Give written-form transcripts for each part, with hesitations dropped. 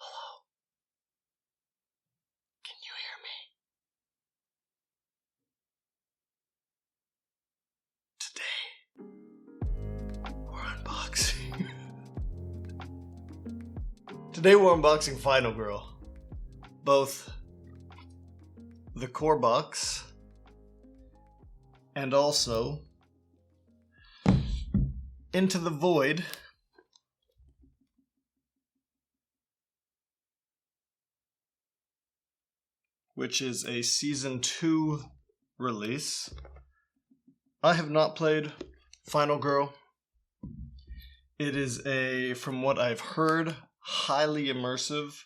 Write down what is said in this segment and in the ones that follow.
Hello. Can you hear me? Today, we're unboxing. Today we're unboxing Final Girl. Both the core box and also Into the Void, which is a Season 2 release. I have not played Final Girl. It is a, from what I've heard, highly immersive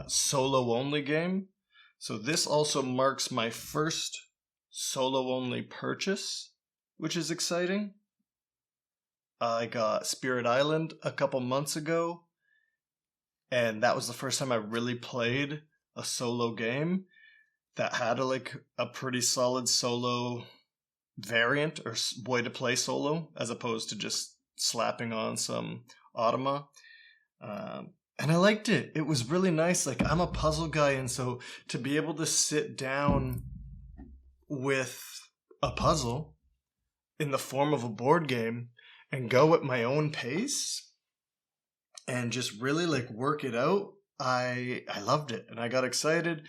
solo-only game. So this also marks my first solo-only purchase, which is exciting. I got Spirit Island a couple months ago, and that was the first time I really played a solo game that had a pretty solid solo variant or way to play solo, as opposed to just slapping on some Automa. And I liked it. It was really nice. I'm a puzzle guy, and so to be able to sit down with a puzzle in the form of a board game and go at my own pace and just really work it out, I loved it, and I got excited,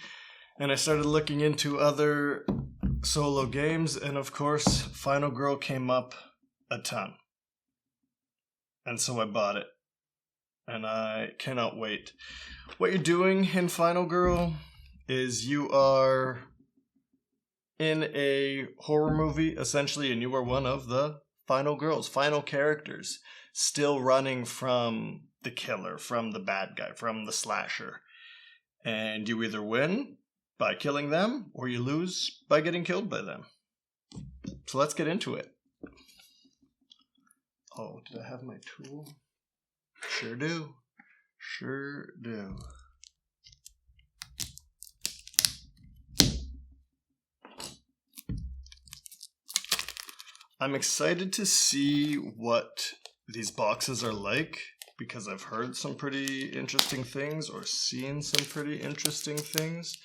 and I started looking into other solo games, and of course Final Girl came up a ton, and so I bought it, and I cannot wait. What you're doing in Final Girl is you are in a horror movie essentially, and you are one of the final girls, final characters, still running from the killer, from the bad guy, from the slasher. And you either win by killing them, or you lose by getting killed by them. So let's get into it. Oh, did I have my tool? Sure do. Sure do. I'm excited to see what these boxes are like, because I've heard some pretty interesting things, or seen some pretty interesting things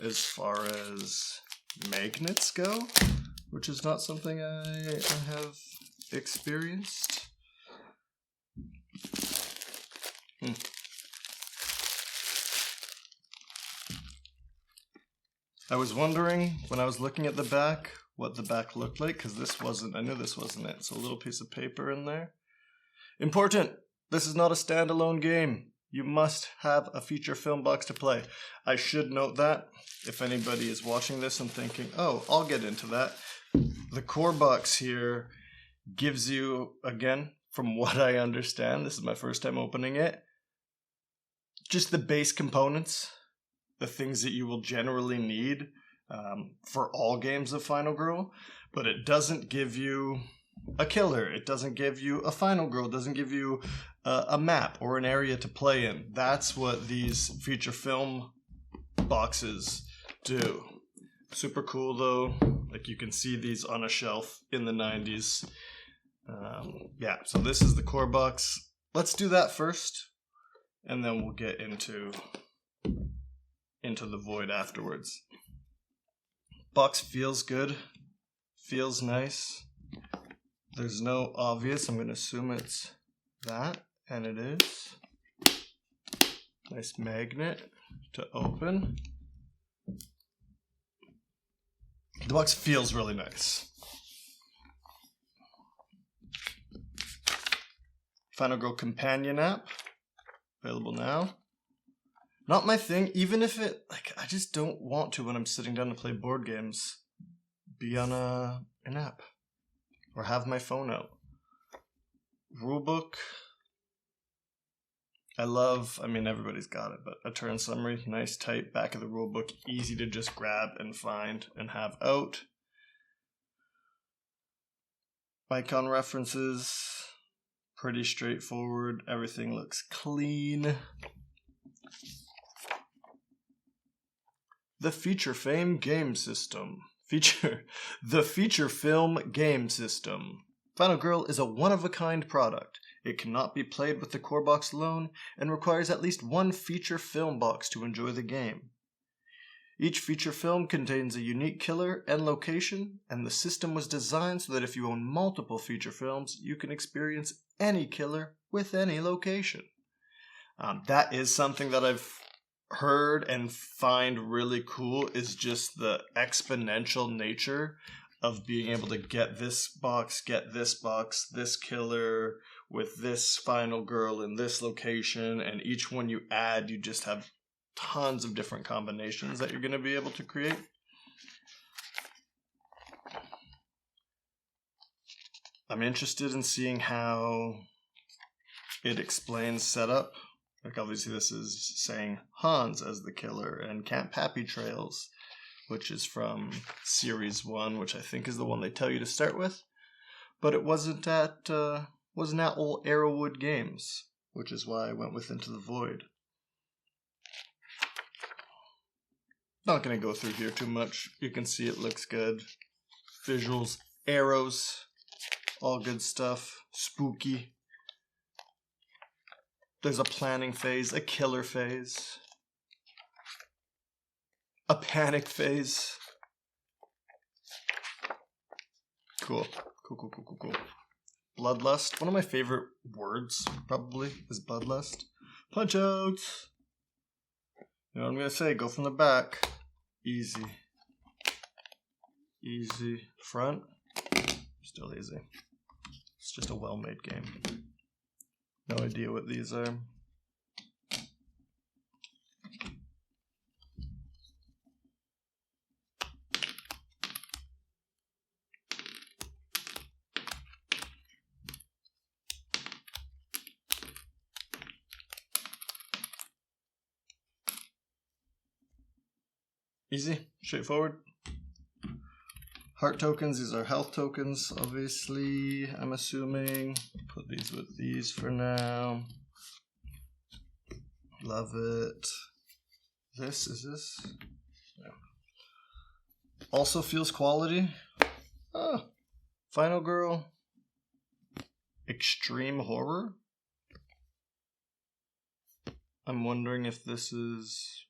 as far as magnets go, which is not something I have experienced. I was wondering when I was looking at the back what the back looked like, because I knew this wasn't it. It's a little piece of paper in there. Important! This is not a standalone game. You must have a feature film box to play. I should note that if anybody is watching this and thinking, oh, I'll get into that. The core box here gives you, again, from what I understand, this is my first time opening it, just the base components, the things that you will generally need for all games of Final Girl, but it doesn't give you a killer, it doesn't give you a Final Girl, it doesn't give you a map or an area to play in. That's what these feature film boxes do. Super cool though, you can see these on a shelf in the 90s. Yeah, so this is the core box. Let's do that first, and then we'll get into the Void afterwards. Box feels good, feels nice. There's no obvious, I'm going to assume it's that, and it is. Nice magnet to open. The box feels really nice. Final Girl Companion app, available now. Not my thing, even if it, I just don't want to, when I'm sitting down to play board games, be on an app. Or have my phone out. Rulebook. Everybody's got it, but a turn summary, nice tight back of the rulebook, easy to just grab and find and have out. Icon references, pretty straightforward, everything looks clean. The Feature Film Game System. The Feature Film Game System. Final Girl is a one-of-a-kind product. It cannot be played with the core box alone and requires at least one feature film box to enjoy the game. Each feature film contains a unique killer and location, and the system was designed so that if you own multiple feature films, you can experience any killer with any location. That is something that I've heard and find really cool, is just the exponential nature of being able to get this box, this killer with this final girl in this location, and each one you add, you just have tons of different combinations that you're going to be able to create. I'm interested in seeing how it explains setup. Like, obviously this is saying Hans as the killer, and Camp Happy Trails, which is from Series 1, which I think is the one they tell you to start with. But it wasn't at old Arrowwood Games, which is why I went with Into the Void. Not going to go through here too much. You can see it looks good. Visuals, arrows, all good stuff. Spooky. There's a planning phase, a killer phase, a panic phase. Cool. Bloodlust. One of my favorite words, probably, is bloodlust. Punch outs. You know what I'm going to say? Go from the back. Easy. Easy. Front. Still easy. It's just a well-made game. No idea what these are. Easy, straightforward. Heart tokens, these are health tokens, obviously, I'm assuming. Put these with these for now. Love it. Is this? Yeah. Also feels quality. Oh, Final Girl. Extreme Horror. I'm wondering if this is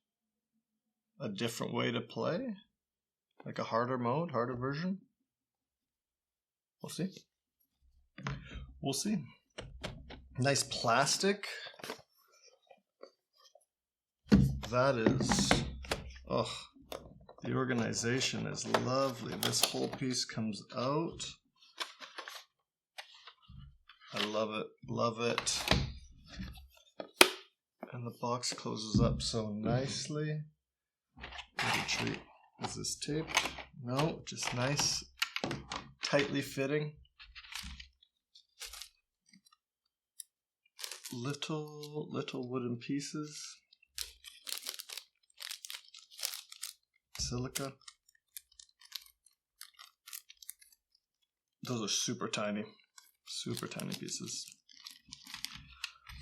a different way to play. Like a harder mode, harder version? We'll see. We'll see. Nice plastic. That is... Oh, the organization is lovely. This whole piece comes out. I love it. Love it. And the box closes up so nicely. What a treat. Is this taped? No, just nice, tightly fitting. Little wooden pieces. Silica. Those are super tiny pieces.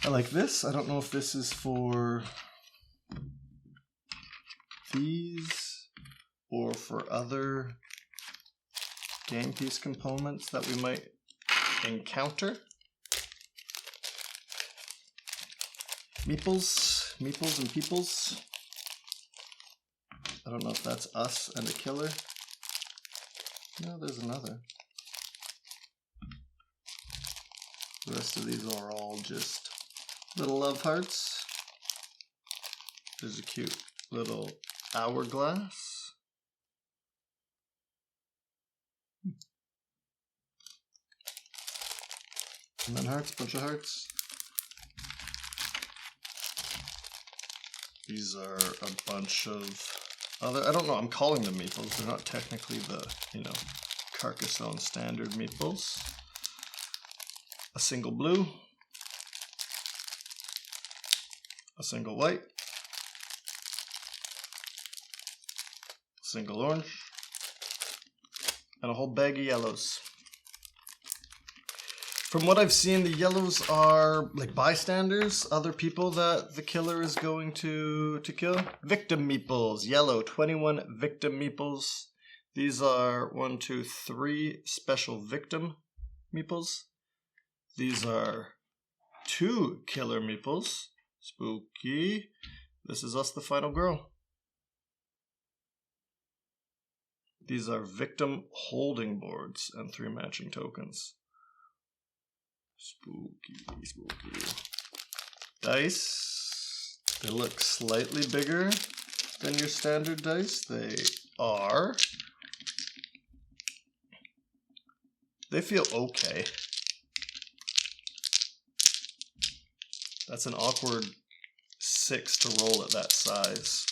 I like this. I don't know if this is for these or for other game piece components that we might encounter. Meeples and peoples. I don't know if that's us and a killer. No, there's another. The rest of these are all just little love hearts. There's a cute little hourglass. And then hearts, bunch of hearts. These are a bunch of other, I don't know, I'm calling them meeples. They're not technically the, Carcassonne standard meeples. A single blue. A single white. A single orange. And a whole bag of yellows. From what I've seen, the yellows are like bystanders, other people that the killer is going to kill. Victim meeples, yellow, 21 victim meeples. These are 1, 2, 3 special victim meeples. These are 2 killer meeples. Spooky. This is us, the final girl. These are victim holding boards and 3 matching tokens. Spooky, spooky. Dice. They look slightly bigger than your standard dice. They feel okay. That's an awkward 6 to roll at that size.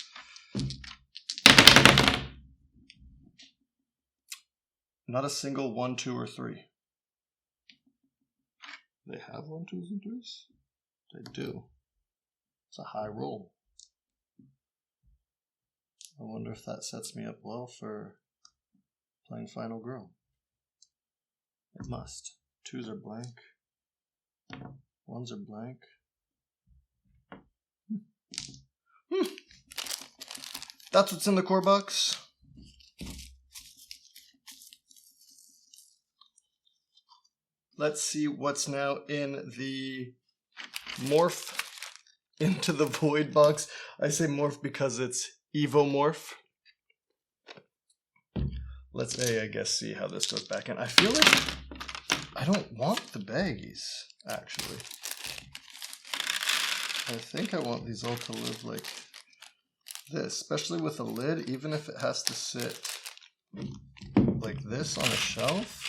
Not a single 1, 2, or 3. They have 1, 2s, and 3s? They do. It's a high roll. I wonder if that sets me up well for playing Final Girl. It must. 2s are blank. 1s are blank. That's what's in the core box. Let's see what's now in the Morph Into the Void box. I say morph because it's Evomorph. Let's I guess, see how this goes back in. I feel like I don't want the baggies, actually. I think I want these all to live like this, especially with a lid, even if it has to sit like this on a shelf.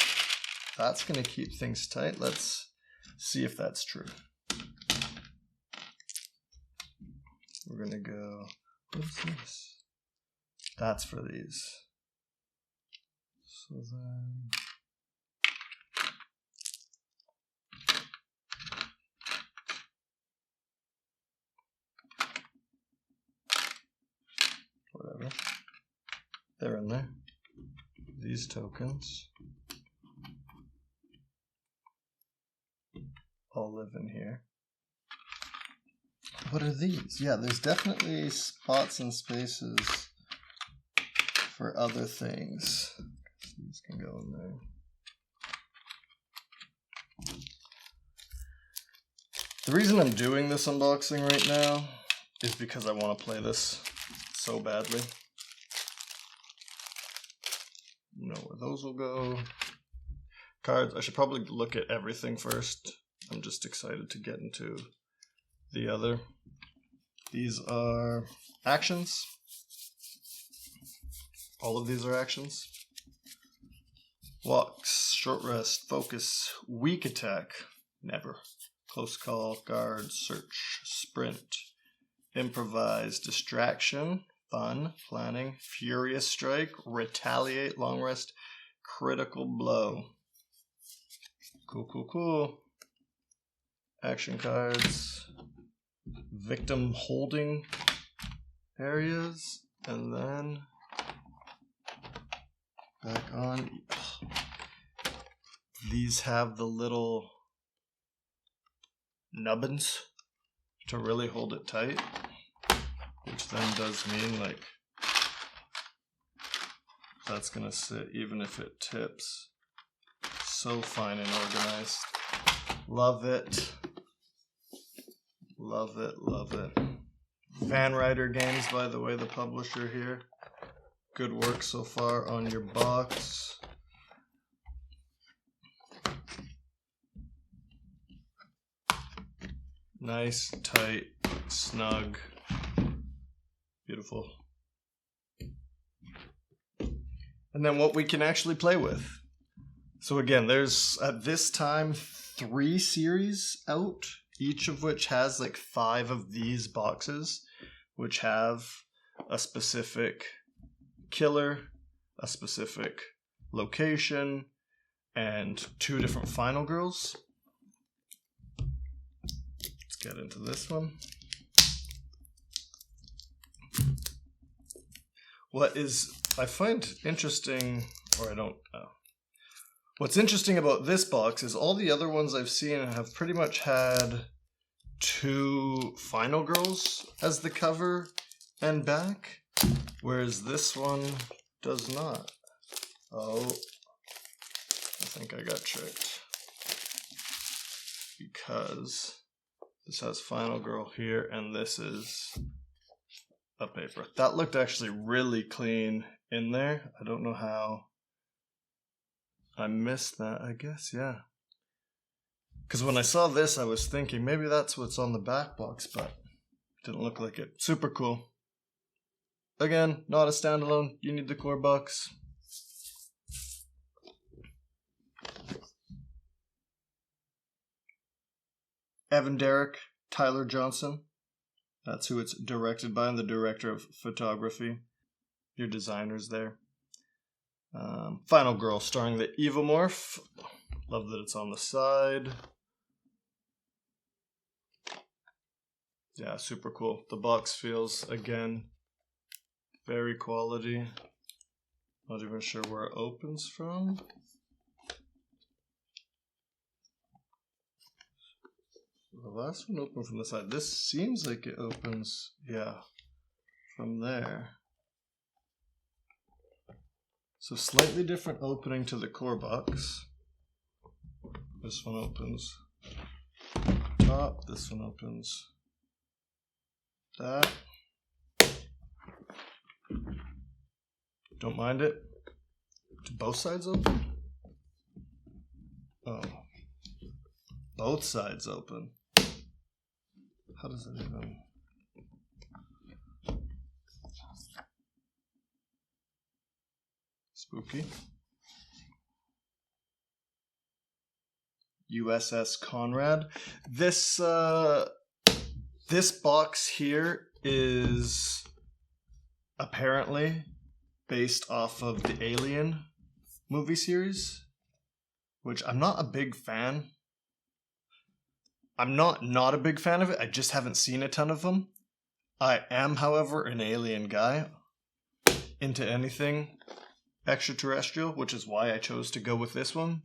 That's going to keep things tight. Let's see if that's true. We're going to go, what's this? That's for these. So then... whatever. They're in there. These tokens all live in here. What are these? Yeah, there's definitely spots and spaces for other things. These can go in there. The reason I'm doing this unboxing right now is because I want to play this so badly. Know where those will go. Cards. I should probably look at everything first. I'm just excited to get into the other. These are actions. All of these are actions. Walks, short rest, focus, weak attack, never. Close call, guard, search, sprint, improvise, distraction, fun, planning, furious strike, retaliate, long rest, critical blow. Cool, cool, cool. Action cards, victim holding areas, and then back on. These have the little nubbins to really hold it tight, which then does mean like that's gonna sit even if it tips. So fine and organized. Love it. Love it, love it. Van Ryder Games, by the way, the publisher here. Good work so far on your box. Nice, tight, snug, beautiful. And then what we can actually play with. So again, there's at this time 3 series out, each of which has like 5 of these boxes, which have a specific killer, a specific location, and 2 different final girls. Let's get into this one. What is I find interesting, or I don't know. What's interesting about this box is all the other ones I've seen have pretty much had 2 final girls as the cover and back, whereas this one does not. Oh, I think I got tricked. Because This has Final Girl here, and this is a paper. That looked actually really clean in there. I don't know how I missed that, I guess, yeah. Because when I saw this, I was thinking maybe that's what's on the back box, but it didn't look like it. Super cool. Again, not a standalone. You need the core box. Evan Derrick, Tyler Johnson. That's who it's directed by, and the director of photography. Your designer's there. Final Girl, starring the Evomorph. Love that it's on the side. Yeah, super cool. The box feels, again, very quality. Not even sure where it opens from. The last one opened from the side. This seems like it opens, yeah, from there. So slightly different opening to the core box. This one opens top, this one opens that. Don't mind it. Do both sides open? Oh. Both sides open. How does it even... Spooky. USS Conrad. This box here is apparently based off of the Alien movie series, which I'm not a big fan. I'm not a big fan of it. I just haven't seen a ton of them. I am, however, an Alien guy, into anything extraterrestrial, which is why I chose to go with this one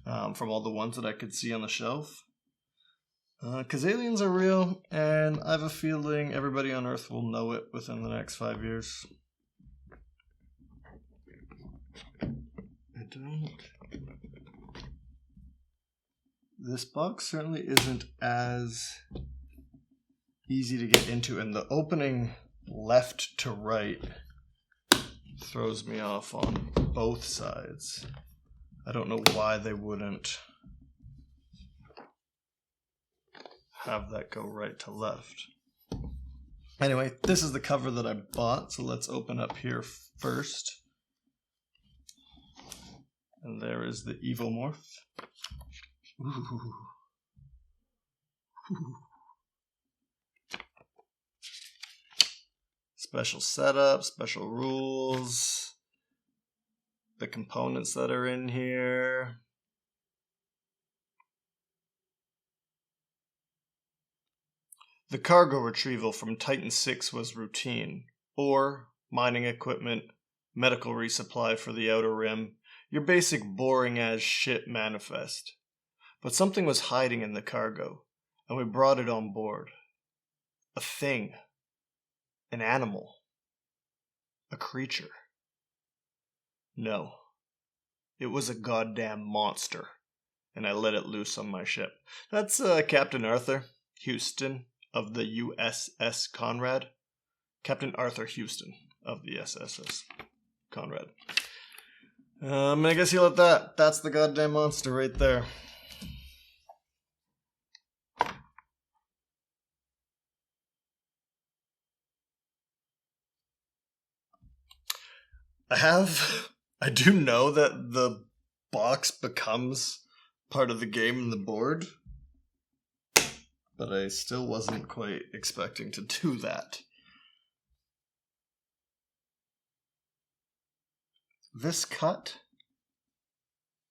from all the ones that I could see on the shelf. Because aliens are real, and I have a feeling everybody on Earth will know it within the next 5 years. I don't... This box certainly isn't as easy to get into, and the opening left to right throws me off on both sides. I don't know why they wouldn't have that go right to left. Anyway, this is the cover that I bought, so let's open up here first. And there is the Evomorph. Ooh. Ooh. Special setup, special rules, the components that are in here. The cargo retrieval from Titan 6 was routine. Ore, mining equipment, medical resupply for the Outer Rim, your basic boring as shit manifest. But something was hiding in the cargo, and we brought it on board. A thing. An animal. A creature. No. It was a goddamn monster, and I let it loose on my ship. That's Captain Arthur Houston of the USS Conrad. Captain Arthur Houston of the SSS Conrad. I guess you'll let that. That's the goddamn monster right there. I do know that the box becomes part of the game in the board, but I still wasn't quite expecting to do that. This cut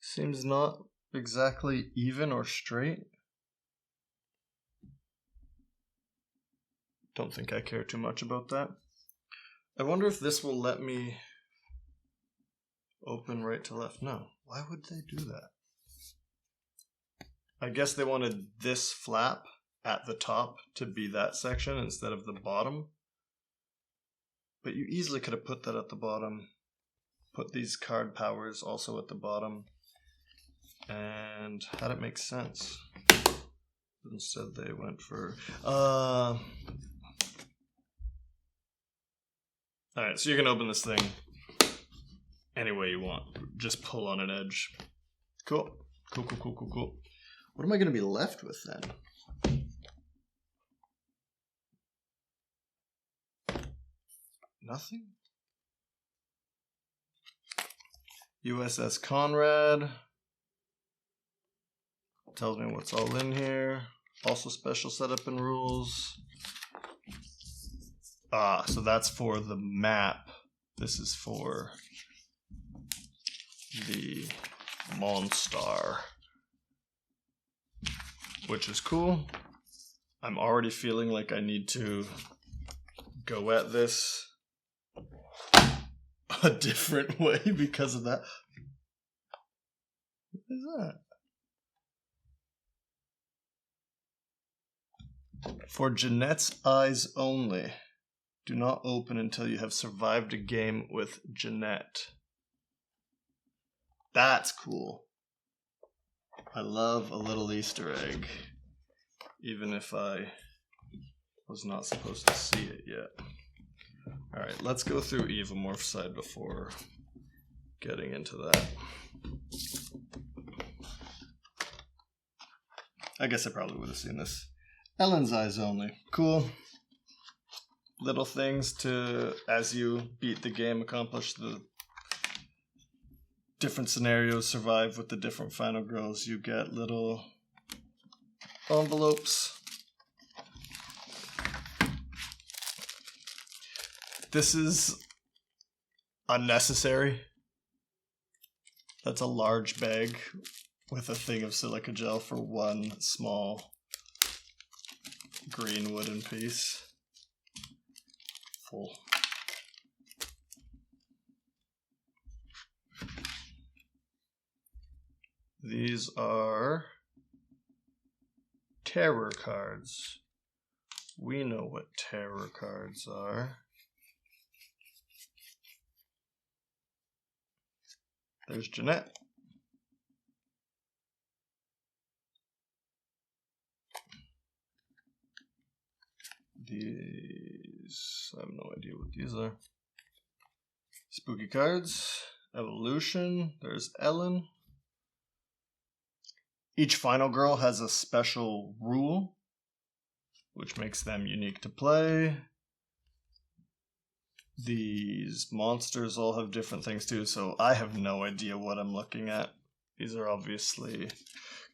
seems not exactly even or straight. Don't think I care too much about that. I wonder if this will let me open right to left. No. Why would they do that? I guess they wanted this flap at the top to be that section instead of the bottom. But you easily could have put that at the bottom. Put these card powers also at the bottom. And had it make sense. Instead they went for... Alright, so you can open this thing any way you want. Just pull on an edge. Cool. Cool. What am I going to be left with then? Nothing? USS Conrad. Tells me what's all in here. Also special setup and rules. So that's for the map. This is for the Monstar, which is cool. I'm already feeling like I need to go at this a different way because of that. What is that? For Jeanette's eyes only. Do not open until you have survived a game with Jeanette. That's cool. I love a little Easter egg. Even if I was not supposed to see it yet. Alright, let's go through Evomorph side before getting into that. I guess I probably would have seen this. Ellen's eyes only. Cool. Little things to, as you beat the game, accomplish the different scenarios, survive with the different final girls. You get little envelopes. This is unnecessary. That's a large bag with a thing of silica gel for one small green wooden piece. Full. These are terror cards. We know what terror cards are. There's Jeanette. These, I have no idea what these are. Spooky cards, Evolution, there's Ellen. Each final girl has a special rule, which makes them unique to play. These monsters all have different things too, so I have no idea what I'm looking at. These are obviously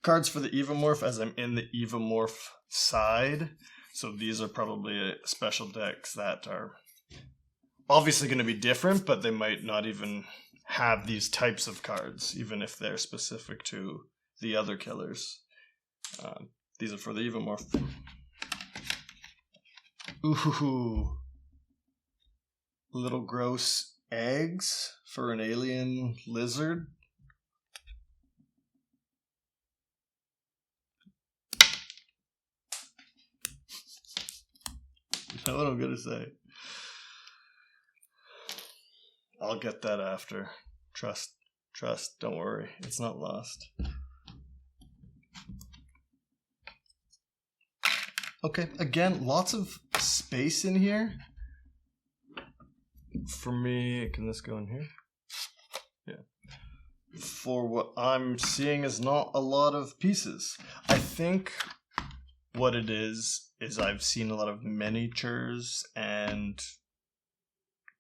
cards for the Evomorph, as I'm in the Evomorph side. So these are probably special decks that are obviously going to be different, but they might not even have these types of cards, even if they're specific to the other killers. These are for the Evomorph. Ooh. Little gross eggs for an alien lizard. You know what I'm gonna say? I'll get that after. Trust, don't worry. It's not lost. Okay, again, lots of space in here. For me, can this go in here? Yeah. For what I'm seeing is not a lot of pieces. I think what it is I've seen a lot of miniatures and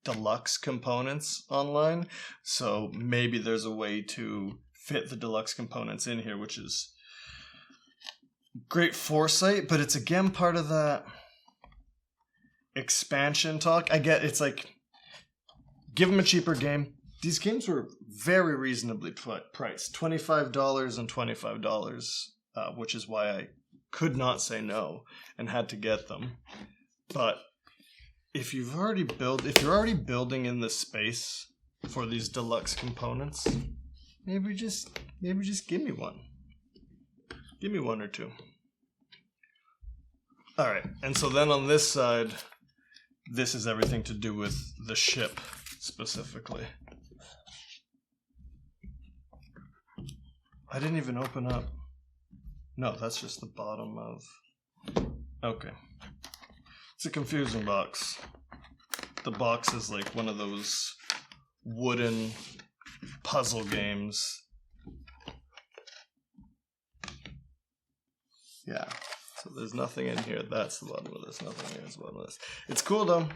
deluxe components online. So maybe there's a way to fit the deluxe components in here, which is great foresight, but it's again part of that expansion talk. I get it's like, give them a cheaper game. These games were very reasonably priced, $25 and $25, which is why I could not say no and had to get them. But if you're already building in the space for these deluxe components, maybe just give me one. Give me one or two. All right, and so then on this side, this is everything to do with the ship specifically. I didn't even open up. No, that's just the bottom of... Okay. It's a confusing box. The box is like one of those wooden puzzle games. Yeah. So there's nothing in here. That's the bottom of this. Nothing here is the bottom of this. It's cool though.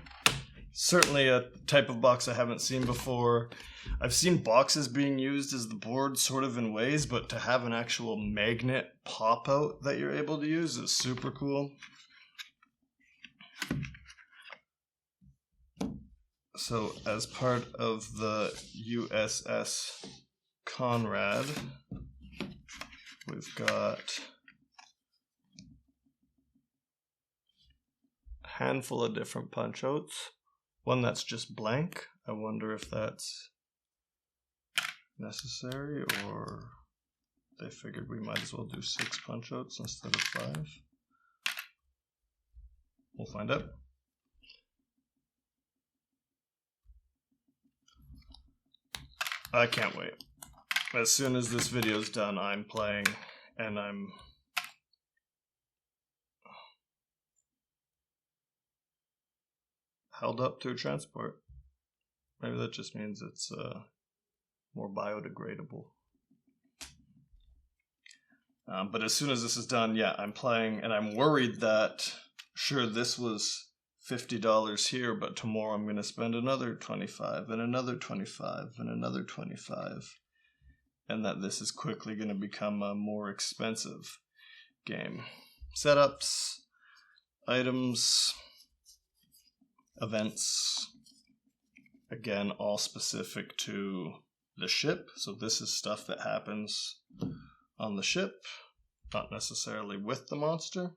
Certainly a type of box I haven't seen before. I've seen boxes being used as the board sort of in ways, but to have an actual magnet pop out that you're able to use is super cool. So as part of the USS Conrad, we've got a handful of different punch outs. One that's just blank. I wonder if that's necessary, or they figured we might as well do 6 punch outs instead of 5. We'll find out. I can't wait. As soon as this video's done, I'm playing, and I'm held up through transport. Maybe that just means it's more biodegradable. But as soon as this is done, yeah, I'm playing, and I'm worried that, sure, this was $50 here, but tomorrow I'm going to spend another $25 and another $25 and another $25, and that this is quickly going to become a more expensive game. Setups, items, events, again, all specific to the ship. So this is stuff that happens on the ship, not necessarily with the monster.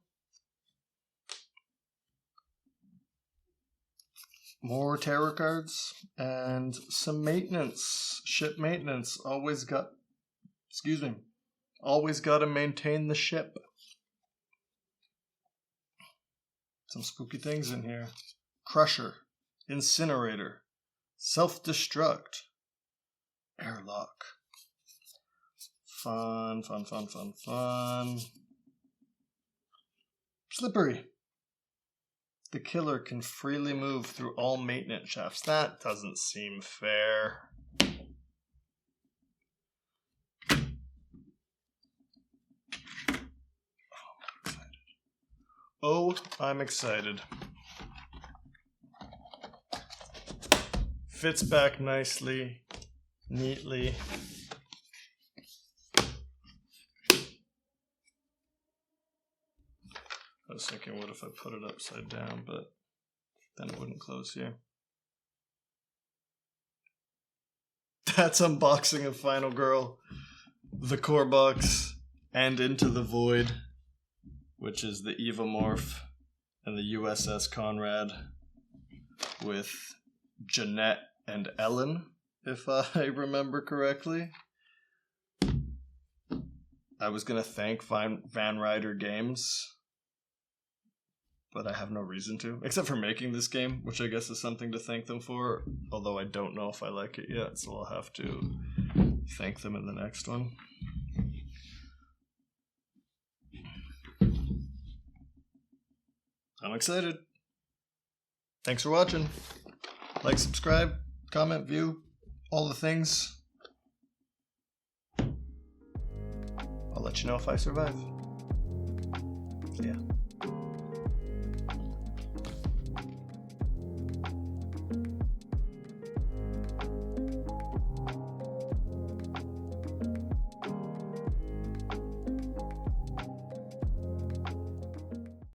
More tarot cards and some maintenance, ship maintenance. Always got to maintain the ship. Some spooky things in here. Crusher, incinerator, self-destruct, airlock. Fun. Slippery. The killer can freely move through all maintenance shafts. That doesn't seem fair. Oh, I'm excited. Fits back nicely, neatly. I was thinking, what if I put it upside down, but then it wouldn't close here. That's unboxing of Final Girl, the core box, and Into the Void, which is the Evamorph and the USS Conrad with Jeanette and Ellen, if I remember correctly. I was going to thank Van Ryder Games, but I have no reason to, except for making this game, which I guess is something to thank them for, although I don't know if I like it yet, so I'll have to thank them in the next one. I'm excited. Thanks for watching. Like, subscribe, comment, view, all the things. I'll let you know if I survive. Yeah.